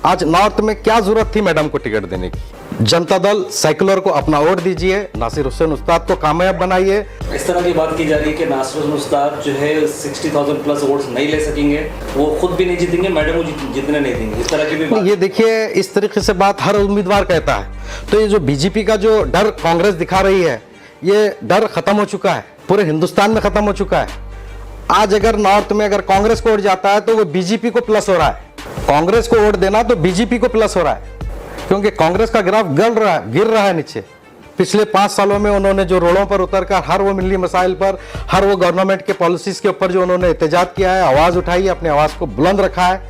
आज नॉर्थ में क्या जरूरत थी मैडम को टिकट देने की? जनता दल सेकुलर को अपना वोट दीजिए, नासिर हुसैन उस्ताद को कामयाब बनाइए। इस तरह की बात की जा रही है कि नासिर हुसैन उस्ताद जो है 60,000 प्लस वोट्स नहीं ले सकेंगे, वो खुद भी नहीं जीतेंगे, मैडम को जीतने नहीं देंगे, इस तरह की भी बात। ये देखिए, इस तरीके से बात हर उम्मीदवार कहता है। तो ये जो बीजेपी का जो डर कांग्रेस दिखा रही है, ये डर खत्म हो चुका है, पूरे हिंदुस्तान में खत्म हो चुका है। आज अगर नॉर्थ में अगर कांग्रेस को वोट जाता है तो वो बीजेपी को प्लस हो रहा है, कांग्रेस को वोट देना तो बीजेपी को प्लस हो रहा है, क्योंकि कांग्रेस का ग्राफ गिर रहा है नीचे। पिछले 5 सालों में उन्होंने जो रोडों पर उतरकर हर वो मिली मसाइल पर, हर वो गवर्नमेंट के पॉलिसीज के ऊपर जो उन्होंने एहतजाज किया है, आवाज उठाई है, अपनी आवाज को बुलंद रखा है,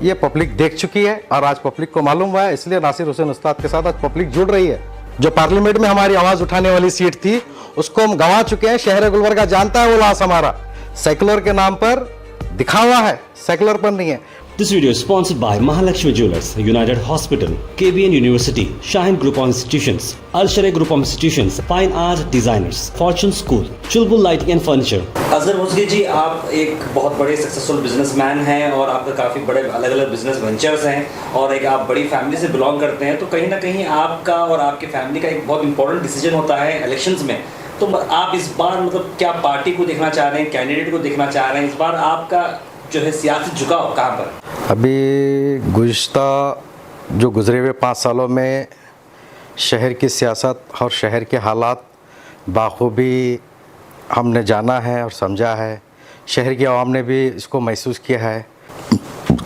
ये पब्लिक देख चुकी है और आज पब्लिक को मालूम हुआ है। इसलिए नासिर हुसैन उस्ताद के साथ आज पब्लिक जुड़ रही है। जो पार्लियामेंट में हमारी आवाज उठाने वाली सीट थी उसको हम गंवा चुके हैं। शहर गुलबर्गा जानता है वो लॉस हमारा सेकुलर के नाम पर दिखावा है, सेकुलर पर नहीं है। This video is sponsored by Mahalakshmi Jewelers, United Hospital, KBN University, Shaheen Group of Institutions, Al Sharia Group of Institutions, Fine Art Designers, Fortune School, Chulbul Lighting and Furniture. Azhar मुस्गी जी, आप एक बहुत बड़े सक्सेसफुल बिजनेसमैन हैं और आपका काफ़ी बड़े अलग अलग बिजनेस वेंचर्स हैं और एक आप बड़ी फैमिली से बिलोंग करते हैं, तो कहीं ना कहीं आपका और आपकी फैमिली का एक बहुत इंपॉर्टेंट डिसीजन होता है इलेक्शंस में। तो आप इस बार मतलब क्या पार्टी को देखना चाह रहे हैं, कैंडिडेट को देखना चाह रहे हैं? इस बार आपका जो है सियासी झुकाव कहाँ पर? अभी गुज़िश्ता जो गुजरे हुए 5 सालों में शहर की सियासत और शहर के हालात बाखूबी हमने जाना है और समझा है। शहर की आवाम ने भी इसको महसूस किया है।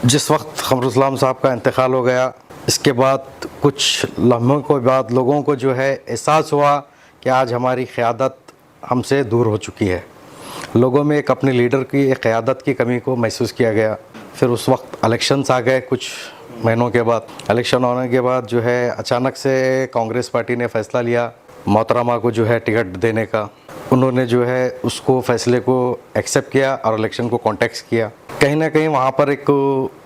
जिस वक्त क़मरुल इस्लाम साहब का इंतकाल हो गया, इसके बाद कुछ लम्हों के बाद लोगों को जो है एहसास हुआ कि आज हमारी क़यादत हमसे दूर हो चुकी है। लोगों में एक अपने लीडर की एक क़यादत की कमी को महसूस किया गया। फिर उस वक्त इलेक्शंस आ गए। कुछ महीनों के बाद इलेक्शन होने के बाद जो है अचानक से कांग्रेस पार्टी ने फ़ैसला लिया मोहतरमा को जो है टिकट देने का। उन्होंने जो है उसको फ़ैसले को एक्सेप्ट किया और इलेक्शन को कॉन्टेक्स्ट किया। कहीं ना कहीं वहाँ पर एक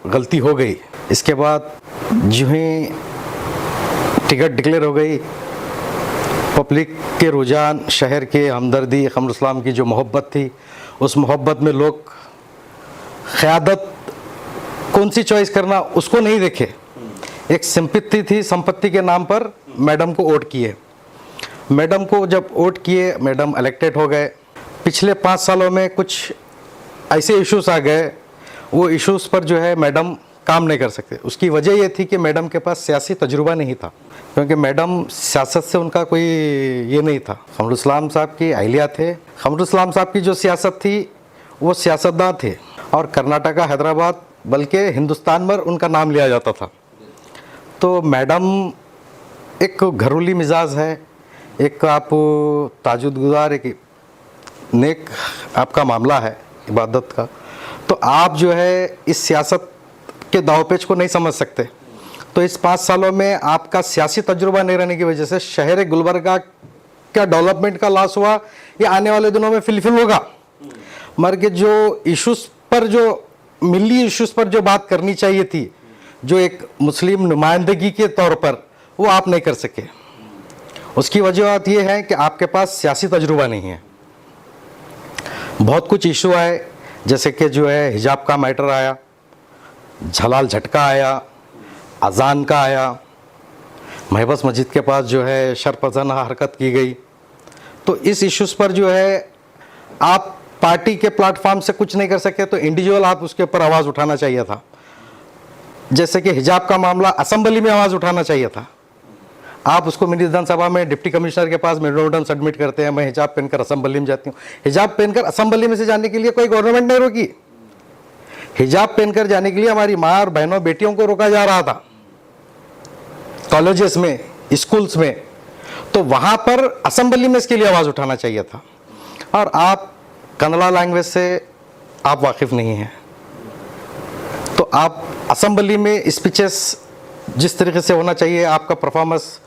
गलती हो गई। इसके बाद जो ही टिकट डिक्लेयर हो गई, पब्लिक के रुझान, शहर के हमदर्दी, क़मरुल इस्लाम की जो मोहब्बत थी, उस मोहब्बत में लोग क़यादत कौन सी चॉइस करना उसको नहीं देखे। एक सिंपैथी थी, संपत्ति के नाम पर मैडम को वोट किए। मैडम को जब वोट किए, मैडम इलेक्टेड हो गए। पिछले 5 सालों में कुछ ऐसे इश्यूज आ गए, वो इश्यूज़ पर जो है मैडम काम नहीं कर सकते। उसकी वजह ये थी कि मैडम के पास सियासी तजुर्बा नहीं था, क्योंकि मैडम सियासत से उनका कोई ये नहीं था। क़मरुल इस्लाम साहब की अहलिया थे। क़मरुल इस्लाम साहब की जो सियासत थी वो सियासतदान थे और कर्नाटका, हैदराबाद, बल्कि हिंदुस्तान भर उनका नाम लिया जाता था। तो मैडम एक घरेलू मिजाज है, एक आप ताजुद गुजार, एक नेक आपका मामला है इबादत का। तो आप जो है इस सियासत के दावपेच को नहीं समझ सकते। तो इस 5 सालों में आपका सियासी तजुर्बा नहीं रहने की वजह से शहर गुलबर्गा का डेवलपमेंट का लॉस हुआ। ये आने वाले दिनों में फिलफिल होगा, मगर के जो इश्यूज़ पर, जो मिली इश्यूज़ पर जो बात करनी चाहिए थी, जो एक मुस्लिम नुमाइंदगी के तौर पर, वो आप नहीं कर सके। उसकी वजह ये है कि आपके पास सियासी तजुर्बा नहीं है। बहुत कुछ इशू आए, जैसे कि जो है हिजाब का मैटर आया, झलाल झटका आया, अजान का आया, महबस मस्जिद के पास जो है शरपजना हरकत की गई। तो इस इश्यूज़ पर जो है आप पार्टी के प्लेटफॉर्म से कुछ नहीं कर सके, तो इंडिविजुअल आप उसके ऊपर आवाज़ उठाना चाहिए था। जैसे कि हिजाब का मामला असेंबली में आवाज़ उठाना चाहिए था। आप उसको मिनी विधानसभा में डिप्टी कमिश्नर के पास मेमोरेंडम सबमिट करते हैं, मैं हिजाब पहनकर असेंबली में जाती हूँ। हिजाब पहनकर असेंबली में से जाने के लिए कोई गवर्नमेंट नहीं रोकी। हिजाब पहनकर जाने के लिए हमारी माँ और बहनों बेटियों को रोका जा रहा था, कॉलेजेस में, स्कूल्स में। तो वहाँ पर असेंबली में इसके लिए आवाज़ उठाना चाहिए था। और आप कन्नड़ा लैंग्वेज से आप वाकिफ़ नहीं हैं, तो आप असेंबली में स्पीचेस जिस तरीके से होना चाहिए, आपका परफॉर्मेंस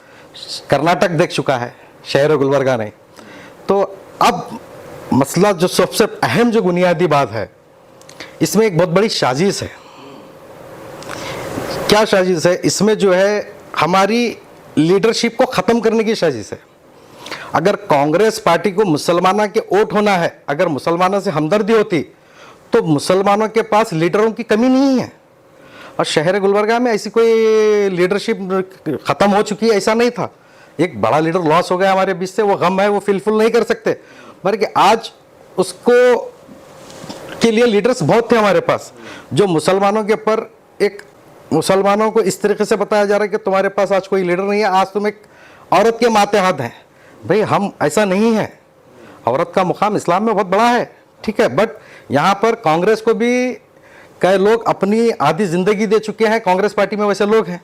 कर्नाटक देख चुका है, शहर गुलबर्गा ने। तो अब मसला जो सबसे अहम जो बुनियादी बात है, इसमें एक बहुत बड़ी साजिश है। क्या साजिश है? इसमें जो है हमारी लीडरशिप को ख़त्म करने की साजिश है। अगर कांग्रेस पार्टी को मुसलमानों के वोट होना है, अगर मुसलमानों से हमदर्दी होती, तो मुसलमानों के पास लीडरों की कमी नहीं है। और शहर गुलबर्गा में ऐसी कोई लीडरशिप ख़त्म हो चुकी है ऐसा नहीं था। एक बड़ा लीडर लॉस हो गया हमारे बीच से, वो गम है, वो फिलफुल नहीं कर सकते, मगर कि आज उसको के लिए लीडर्स बहुत थे हमारे पास, जो मुसलमानों के ऊपर एक मुसलमानों को इस तरीके से बताया जा रहा है कि तुम्हारे पास आज कोई लीडर नहीं है, आज तुम एक औरत के मातेहत हैं। भाई हम ऐसा नहीं है, औरत का मुकाम इस्लाम में बहुत बड़ा है, ठीक है, बट यहाँ पर कांग्रेस को भी कई लोग अपनी आधी जिंदगी दे चुके हैं, कांग्रेस पार्टी में वैसे लोग हैं,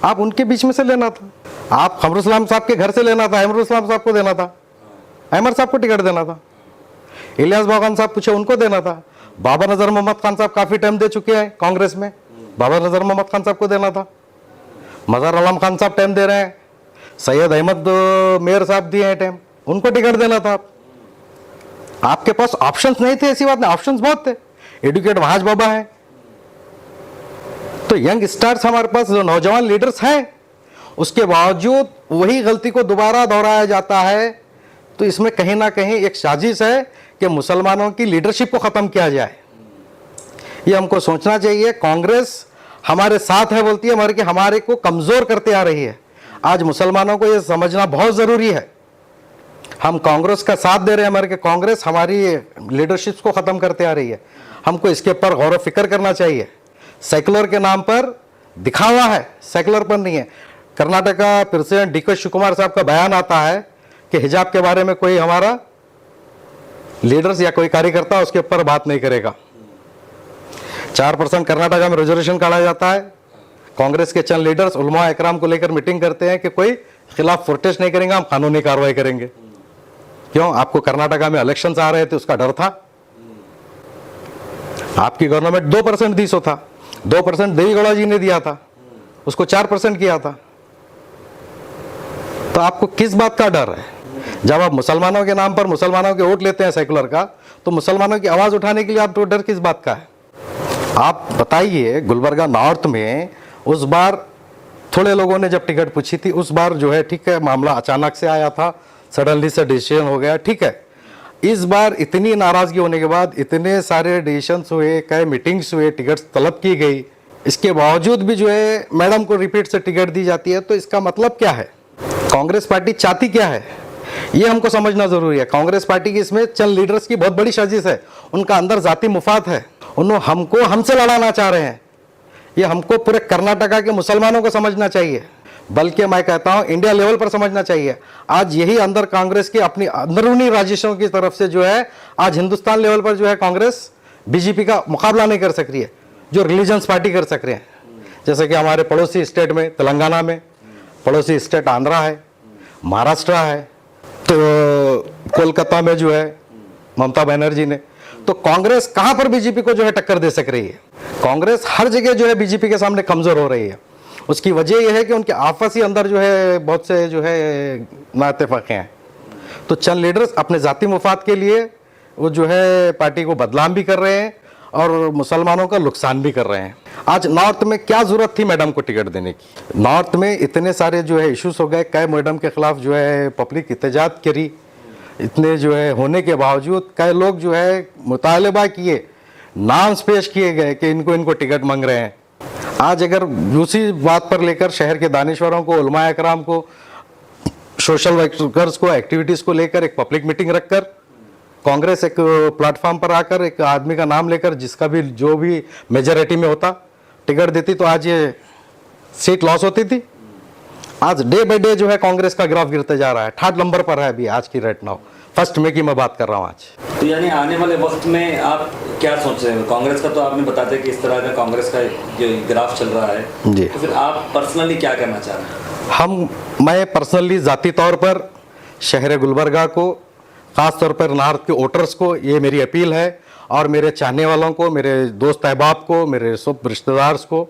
आप उनके बीच में से लेना था, आप खमरुल इस्लाम साहब के घर से लेना था, अहमरुल इस्लाम साहब को देना था, अहमद साहब को टिकट देना था, इलियास बागवान साहब पूछे उनको देना था, बाबा नजर मोहम्मद खान साहब काफी टाइम दे चुके हैं कांग्रेस में, बाबा नजर मोहम्मद खान साहब को देना था, मज़हर आलम खान साहब टाइम दे रहे हैं, सैयद अहमद मेयर साहब दिए हैं टाइम, उनको टिकट देना था। आपके पास ऑप्शंस नहीं थे, ऐसी बात नहीं, ऑप्शंस बहुत थे, एडुकेट वहाज बाबा हैं, तो यंग स्टार्स हमारे पास जो नौजवान लीडर्स हैं, उसके बावजूद वही गलती को दोबारा दोहराया जाता है। तो इसमें कहीं ना कहीं एक साजिश है कि मुसलमानों की लीडरशिप को ख़त्म किया जाए, ये हमको सोचना चाहिए। कांग्रेस हमारे साथ है बोलती है, मगर कि हमारे को कमज़ोर करते आ रही है। आज मुसलमानों को ये समझना बहुत ज़रूरी है, हम कांग्रेस का साथ दे रहे हैं, मगर कि कांग्रेस हमारी लीडरशिप को ख़त्म करते आ रही है। हमको इसके ऊपर गौर व फिक्र करना चाहिए। सेकुलर के नाम पर दिखावा है, सेकुलर पर नहीं है। कर्नाटक का प्रेसिडेंट डी के शिवकुमार साहब का बयान आता है कि हिजाब के बारे में कोई हमारा लीडर्स या कोई कार्यकर्ता उसके ऊपर बात नहीं करेगा। 4% कर्नाटका में रिजर्वेशन काटा जाता है, कांग्रेस के चंद लीडर्स उलमा इकराम को लेकर मीटिंग करते हैं कि कोई खिलाफ प्रोटेस्ट नहीं करेंगे, हम कानूनी कार्रवाई करेंगे। क्यों? आपको कर्नाटका में इलेक्शंस आ रहे थे, उसका डर था। आपकी गवर्नमेंट 2% दी सो था, 2% देवीगौड़ा जी ने दिया था, उसको 4% किया था। तो आपको किस बात का डर है? जब आप मुसलमानों के नाम पर मुसलमानों के वोट लेते हैं सेकुलर का, तो मुसलमानों की आवाज़ उठाने के लिए आप तो डर किस बात का है? आप बताइए, गुलबर्गा नॉर्थ में उस बार थोड़े लोगों ने जब टिकट पूछी थी, उस बार जो है ठीक है मामला अचानक से आया था, सडनली से डिसीजन हो गया, ठीक है। इस बार इतनी नाराज़गी होने के बाद इतने सारे डिसीशंस हुए, कई मीटिंग्स हुए, टिकट्स तलब की गई, इसके बावजूद भी जो है मैडम को रिपीट से टिकट दी जाती है। तो इसका मतलब क्या है? कांग्रेस पार्टी चाहती क्या है, ये हमको समझना जरूरी है। कांग्रेस पार्टी की इसमें चंद लीडर्स की बहुत बड़ी साजिश है, उनका अंदर जाती मुफाद है, उन्होंने हमको हमसे लड़ाना चाह रहे हैं। ये हमको पूरे कर्नाटका के मुसलमानों को समझना चाहिए, बल्कि मैं कहता हूं इंडिया लेवल पर समझना चाहिए। आज यही अंदर कांग्रेस की अपनी अंदरूनी राजिशों की तरफ से जो है आज हिंदुस्तान लेवल पर जो है कांग्रेस बीजेपी का मुकाबला नहीं कर सक रही है, जो रिलीजन्स पार्टी कर सक रहे हैं। जैसे कि हमारे पड़ोसी स्टेट में तेलंगाना में, पड़ोसी स्टेट आंध्रा है, महाराष्ट्र है, तो कोलकाता में जो है ममता बनर्जी ने, तो कांग्रेस कहां पर बीजेपी को जो है टक्कर दे सक रही है? कांग्रेस हर जगह जो है बीजेपी के सामने कमजोर हो रही है। उसकी वजह यह है कि उनके आपसी अंदर जो है बहुत से जो है नाइत्तेफाक़ हैं। तो चंद लीडर्स अपने जाती मुफाद के लिए वो जो है पार्टी को बदनाम भी कर रहे हैं और मुसलमानों का नुकसान भी कर रहे हैं। आज नॉर्थ में क्या जरूरत थी मैडम को टिकट देने की? नॉर्थ में इतने सारे जो है इश्यूज हो गए, कई मैडम के खिलाफ जो है पब्लिक एहतजाज करी, इतने जो है होने के बावजूद कई लोग जो है मुतालबा किए, नाम्स पेश किए गए कि इनको टिकट मांग रहे हैं। आज अगर उसी बात पर लेकर शहर के दानिश्वरों को, उलमा इकराम को, सोशल वर्कर्स को, एक्टिविटीज़ को लेकर एक पब्लिक मीटिंग रखकर कांग्रेस एक प्लेटफॉर्म पर आकर एक आदमी का नाम लेकर जिसका भी जो भी मेजॉरिटी में होता टिकट देती, तो आज ये सीट लॉस होती थी। आज डे बाई डे जो है कांग्रेस का ग्राफ गिरते जा रहा है, 3rd नंबर पर है अभी आज की रेट नाउ, 1 मई की मैं बात कर रहा हूँ आज। तो यानी आने वाले वक्त में आप क्या सोच रहे हो? कांग्रेस का तो आपने बताते कि इस तरह का कांग्रेस का जो ग्राफ चल रहा है जी, तो फिर आप पर्सनली क्या करना चाह रहे हैं? मैं पर्सनली ज़ाती तौर पर शहर गुलबर्गा को, ख़ास तौर पर नॉर्थ के वोटर्स को ये मेरी अपील है, और मेरे चाहने वालों को, मेरे दोस्त अहबाब को, मेरे सब रिश्तेदार्स को,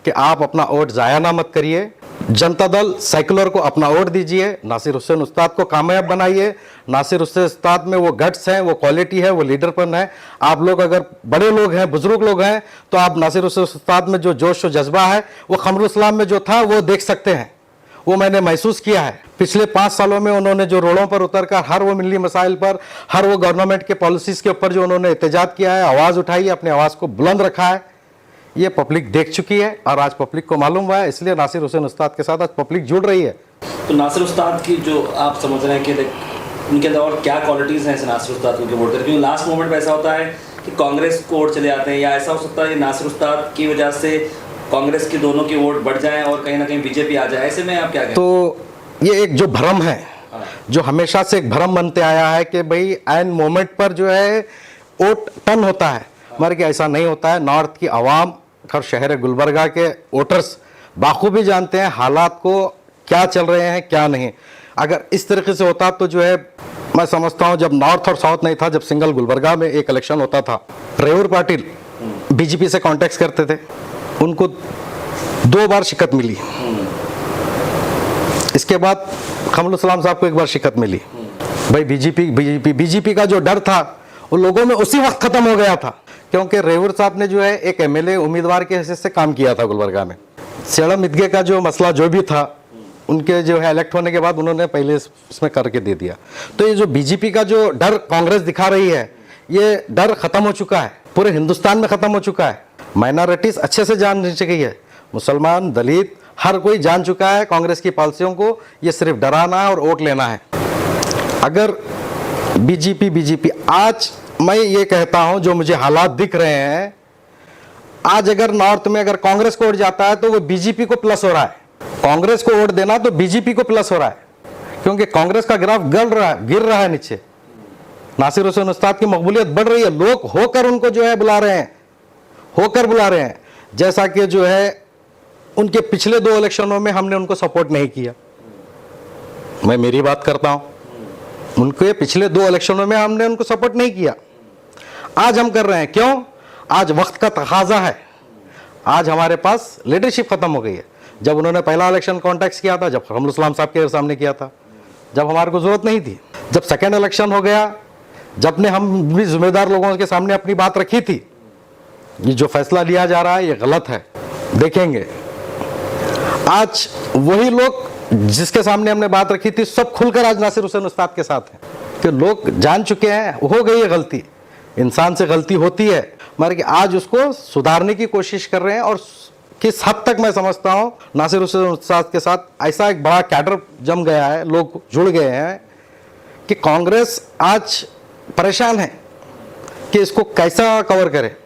कि आप अपना वोट ज़ाया ना मत करिए। जनता दल सेकुलर को अपना वोट दीजिए, नासिर हुसैन उस्ताद को कामयाब बनाइए। नासिर हुसैन उस्ताद में वो गट्स हैं, वो क्वालिटी है, वो लीडरपन है। आप लोग अगर बड़े लोग हैं, बुजुर्ग लोग हैं, तो आप नासिर हुसैन उस्ताद में जो जोश और जज्बा है वो खमरुल इस्लाम में जो था वो देख सकते हैं, वो मैंने महसूस किया है। पिछले 5 सालों में उन्होंने जो रोडों पर उतरकर हर वो मिली मसाइल पर, हर वो गवर्नमेंट के पॉलिसीज़ के ऊपर जो उन्होंने एहतजाज किया है, आवाज़ उठाई है, अपनी आवाज़ को बुलंद रखा है, ये पब्लिक देख चुकी है और आज पब्लिक को मालूम हुआ है, इसलिए नासिर हुसैन उस्ताद के साथ आज पब्लिक जुड़ रही है। तो नासिर उस्ताद की जो आप समझ रहे हैं कि उनके अंदर और क्या क्वालिटीज़ हैं ऐसे नासिर उस्ताद को वोट करें, क्योंकि लास्ट मोमेंट में ऐसा होता है कि कांग्रेस को वोट चले जाते हैं, या ऐसा हो सकता है कि नासिर उस्ताद की वजह से कांग्रेस की दोनों की वोट बढ़ जाए और कहीं ना कहीं बीजेपी आ जाए, ऐसे में आप क्या कहें? तो ये एक जो भ्रम है, जो हमेशा से एक भ्रम बनते आया है कि भाई एन मोमेंट पर जो है वोट टर्न होता है, मगर कि ऐसा नहीं होता है। नॉर्थ की आवाम और शहर गुलबर्गा के वोटर्स बाखूबी जानते हैं हालात को, क्या चल रहे हैं क्या नहीं। अगर इस तरीके से होता तो जो है, मैं समझता हूं जब नॉर्थ और साउथ नहीं था, जब सिंगल गुलबर्गा में एक इलेक्शन होता था, रेवूर पाटिल बीजेपी से कॉन्टेक्ट करते थे, उनको 2 बार शिकत मिली। इसके बाद कमरुल इस्लाम साहब को 1 बार शिकत मिली। भाई बीजेपी का जो डर था वो लोगों में उसी वक्त खत्म हो गया था, क्योंकि रेवूर साहब ने जो है एक एमएलए उम्मीदवार के हैसियत से काम किया था गुलबर्गा में। सेड़म ईदगाह का जो मसला जो भी था, उनके जो है इलेक्ट होने के बाद उन्होंने पहले इसमें करके दे दिया। तो ये जो बीजेपी का जो डर कांग्रेस दिखा रही है, ये डर खत्म हो चुका है, पूरे हिंदुस्तान में खत्म हो चुका है। माइनॉरिटीज अच्छे से जान चुकी है, मुसलमान दलित हर कोई जान चुका है कांग्रेस की पॉलिसियों को, ये सिर्फ डराना है और वोट लेना है। अगर बीजेपी आज मैं ये कहता हूं, जो मुझे हालात दिख रहे हैं आज, अगर नॉर्थ में अगर कांग्रेस को वोट जाता है तो वो बीजेपी को प्लस हो रहा है। कांग्रेस को वोट देना तो बीजेपी को प्लस हो रहा है, क्योंकि कांग्रेस का ग्राफ गिर रहा है नीचे। नासिर हुसैन उस्ताद की मकबूलियत बढ़ रही है, लोग होकर उनको जो है बुला रहे हैं, जैसा कि जो है उनके पिछले 2 इलेक्शनों में हमने उनको सपोर्ट नहीं किया। मैं मेरी बात करता हूं, उनके पिछले 2 इलेक्शनों में हमने उनको सपोर्ट नहीं किया, आज हम कर रहे हैं। क्यों? आज वक्त का तकाजा है, आज हमारे पास लीडरशिप खत्म हो गई है। जब उन्होंने पहला इलेक्शन कॉन्टेक्ट किया था, जब कमरुल इस्लाम साहब के सामने किया था, जब हमारे को जरूरत नहीं थी, जब सेकेंड इलेक्शन हो गया, जब ने हम भी जिम्मेदार लोगों के सामने अपनी बात रखी थी, ये जो फैसला लिया जा रहा है ये गलत है, देखेंगे। आज वही लोग जिसके सामने हमने बात रखी थी, सब खुलकर आज नासिर हुसैन उस्ताद के साथ हैं, कि लोग जान चुके हैं हो गई है गलती, इंसान से गलती होती है, मगर कि आज उसको सुधारने की कोशिश कर रहे हैं। और किस हद तक मैं समझता हूं नासिर हुसैन उस्ताद के साथ ऐसा एक बड़ा कैडर जम गया है, लोग जुड़ गए हैं कि कांग्रेस आज परेशान है कि इसको कैसा कवर करे।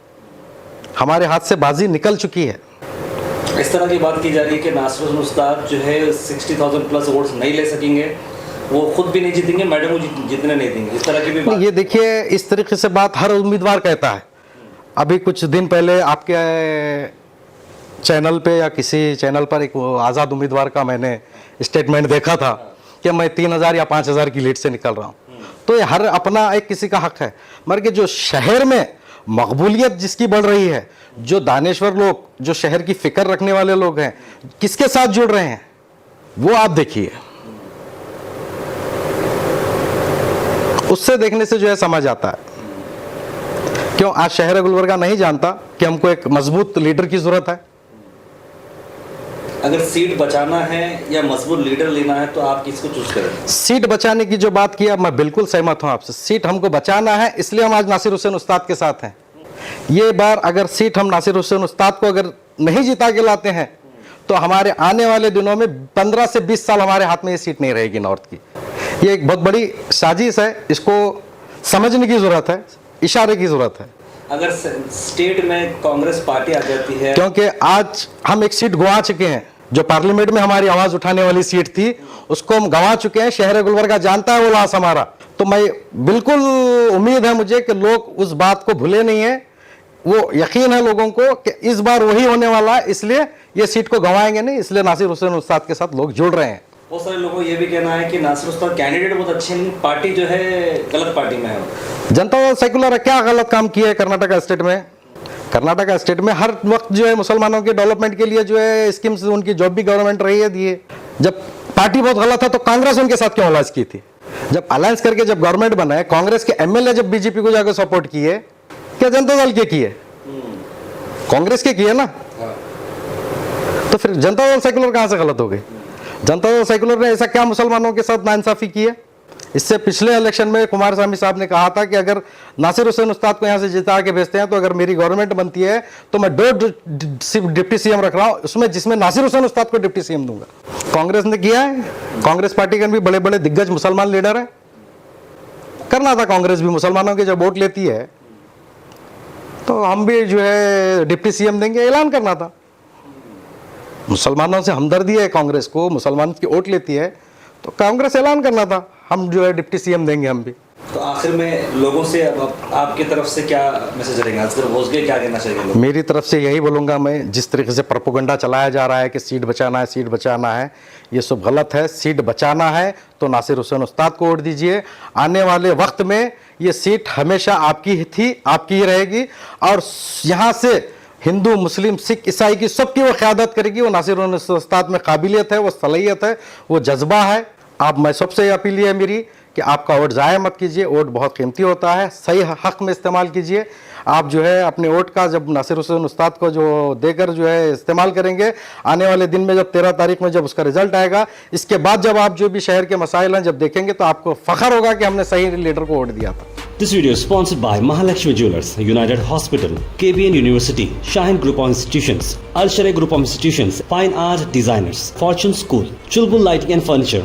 हमारे हाथ से बाजी निकल चुकी है। इस तरह की बात की जा रही है कि नासिर हुसैन उस्ताद जो है 60,000 प्लस वोट्स नहीं ले सकेंगे, वो खुद भी नहीं जीतेंगे, मैडम जीतने नहीं देंगे, इस तरह की भी बात। ये देखिए, इस तरीके से बात हर उम्मीदवार कहता है। अभी कुछ दिन पहले आपके चैनल पे या किसी चैनल पर एक आज़ाद उम्मीदवार का मैंने स्टेटमेंट देखा था कि मैं 3,000 या 5,000 की लीड से निकल रहा हूँ। तो ये हर अपना एक किसी का हक है, मगर कि जो शहर में मकबूलियत जिसकी बढ़ रही है, जो दानेश्वर लोग, जो शहर की फिक्र रखने वाले लोग हैं, किसके साथ जुड़ रहे हैं वो आप देखिए। उससे देखने से जो है समझ आता है। क्यों आज शहर गुलबर्गा नहीं जानता कि हमको एक मजबूत लीडर की जरूरत है। अगर सीट बचाना है या मजबूत लीडर लेना है तो आप किसको चूज करें? सीट बचाने की जो बात की, मैं बिल्कुल सहमत हूं आपसे। सीट हमको बचाना है, इसलिए हम आज नासिर हुसैन उस्ताद के साथ हैं। ये बार अगर सीट हम नासिर हुसैन उस्ताद को अगर नहीं जिता के लाते हैं तो हमारे आने वाले दिनों में 15 से 20 साल हमारे हाथ में ये सीट नहीं रहेगी नॉर्थ की। ये एक बहुत बड़ी साजिश है, इसको समझने की जरूरत है, इशारे की जरूरत है। अगर स्टेट में कांग्रेस पार्टी आ जाती है, क्योंकि आज हम एक सीट गंवा चुके हैं, जो पार्लियामेंट में हमारी आवाज उठाने वाली सीट थी उसको हम गंवा चुके हैं। शहर गुलबर्गा जानता है वो लॉस हमारा। तो मैं बिल्कुल उम्मीद है मुझे कि लोग उस बात को भूले नहीं है, वो यकीन है लोगों को कि इस बार वही होने वाला है, इसलिए ये सीट को गंवाएंगे नहीं, इसलिए नासिर हुसैन उस्ताद के साथ लोग जुड़ रहे हैं। बहुत सारे लोगों को ये भी कहना है कि नासिर उस्ताद कैंडिडेट बहुत अच्छे हैं, पार्टी जो है गलत पार्टी में है। जनता दल सेकुलर क्या गलत काम किया है कर्नाटका स्टेट में? कर्नाटका स्टेट में हर वक्त जो है मुसलमानों के डेवलपमेंट के लिए जो है स्कीम्स, उनकी जॉब भी गवर्नमेंट रही है दिए। जब पार्टी बहुत गलत है तो कांग्रेस उनके साथ क्यों अलायंस की थी? जब अलायंस करके जब गवर्नमेंट बना है, कांग्रेस के एमएलए जब बीजेपी को जाकर सपोर्ट किए, क्या जनता दल के किए? कांग्रेस के किए ना। तो फिर जनता दल सेकुलर कहां से गलत हो गई? जनता दल सेकुलर ने ऐसा क्या मुसलमानों के साथ नाइंसाफी की है? इससे पिछले इलेक्शन में कुमार स्वामी साहब ने कहा था कि अगर नासिर हुसैन उस्ताद को यहाँ से जिता के भेजते हैं तो अगर मेरी गवर्नमेंट बनती है तो मैं 2 डिप्टी सीएम रख रहा हूँ, उसमें जिसमें नासिर हुसैन उस्ताद को डिप्टी सीएम दूंगा। कांग्रेस ने किया है, कांग्रेस पार्टी के भी बड़े बड़े दिग्गज मुसलमान लीडर हैं। करना था कांग्रेस भी, मुसलमानों की जब वोट लेती है तो हम भी जो है डिप्टी सीएम देंगे, ऐलान करना था। मुसलमानों से हमदर्दी है कांग्रेस को, मुसलमान की वोट लेती है तो कांग्रेस ऐलान करना था, हम जो है डिप्टी सीएम देंगे हम भी। तो आखिर में लोगों से अब आपकी तरफ से क्या मैसेज रहेंगे? असगर भोसले क्या कहना चाहिए लोग? मेरी तरफ से यही बोलूँगा मैं, जिस तरीके से प्रोपेगेंडा चलाया जा रहा है कि सीट बचाना है, सीट बचाना है, ये सब गलत है। सीट बचाना है तो नासिर हुसैन उस्ताद को वोट दीजिए। आने वाले वक्त में ये सीट हमेशा आपकी ही थी, आपकी ही रहेगी और यहाँ से हिंदू, मुस्लिम, सिख, ईसाई की सबकी वो क़यादत करेगी। वो नासिर हुसैन उस्ताद में काबिलियत है, वो सलाहियत है, वो जज्बा है। आप, मैं सबसे अपील है मेरी कि आपका वोट ज़ाया मत कीजिए, वोट बहुत कीमती होता है, सही हक में इस्तेमाल कीजिए। आप जो है अपने वोट का जब नासिर हुसैन उस्ताद को जो देकर जो है इस्तेमाल करेंगे, आने वाले दिन में जब 13 तारीख में जब उसका रिजल्ट आएगा, इसके बाद जब आप जो भी शहर के मसाइल हैं जब देखेंगे तो आपको फ़ख्र होगा कि हमने सही लीडर को वोट दिया था। This video is sponsored by Mahalakshmi Jewelers, United Hospital, KBN University, Shaheen Group of Institutions, Al Sharai Group of Institutions, Fine Art Designers, Fortune School, Chulbul Lighting and Furniture.